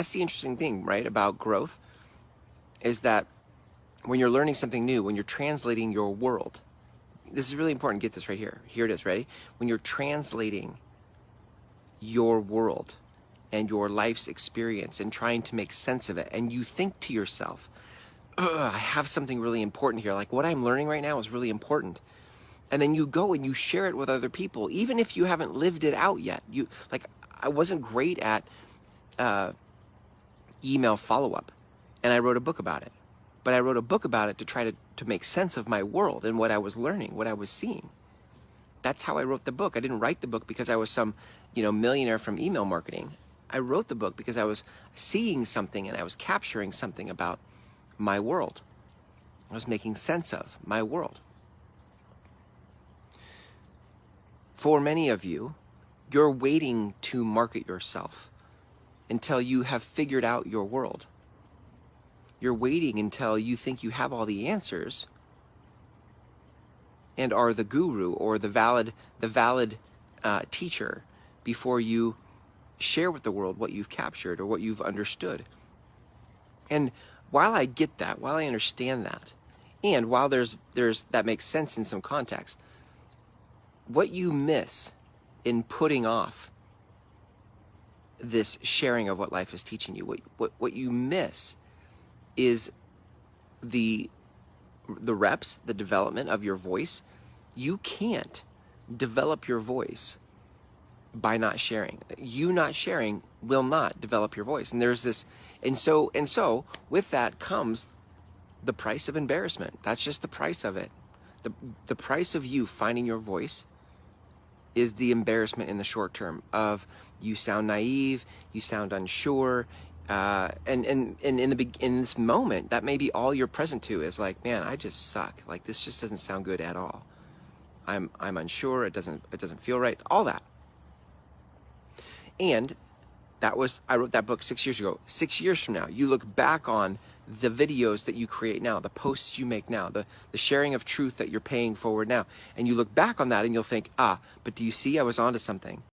That's the interesting thing, right, about growth, is that when you're learning something new, when you're translating your world, this is really important. Get this right here. Here it is, ready? When you're translating your world and your life's experience and trying to make sense of it, and you think to yourself, I have something really important here. Like what I'm learning right now is really important. And then you go and you share it with other people, even if you haven't lived it out yet. I wasn't great at email follow-up, and I wrote a book about it. But I wrote a book about it to try to make sense of my world and what I was learning, what I was seeing. That's how I wrote the book. I didn't write the book because I was some, millionaire from email marketing. I wrote the book because I was seeing something and I was capturing something about my world. I was making sense of my world. For many of you, you're waiting to market yourself until you have figured out your world. You're waiting until you think you have all the answers and are the guru or the valid teacher before you share with the world what you've captured or what you've understood. And while I get that, while I understand that, and while there's that makes sense in some context, what you miss in putting off this sharing of what life is teaching you, what you miss is the reps, the development of your voice. You can't develop your voice by not sharing. You not sharing will not develop your voice. And there's this, and so with that comes the price of embarrassment. That's just the price of it. The price of you finding your voice is the embarrassment in the short term of you sound naive, you sound unsure, and in this moment, that may be all you're present to is like, man, I just suck. Like this just doesn't sound good at all. I'm unsure. It doesn't feel right. All that. And I wrote that book 6 years ago. 6 years from now, you look back on the videos that you create now, the posts you make now, the sharing of truth that you're paying forward now, and you look back on that and you'll think, but do you see I was onto something?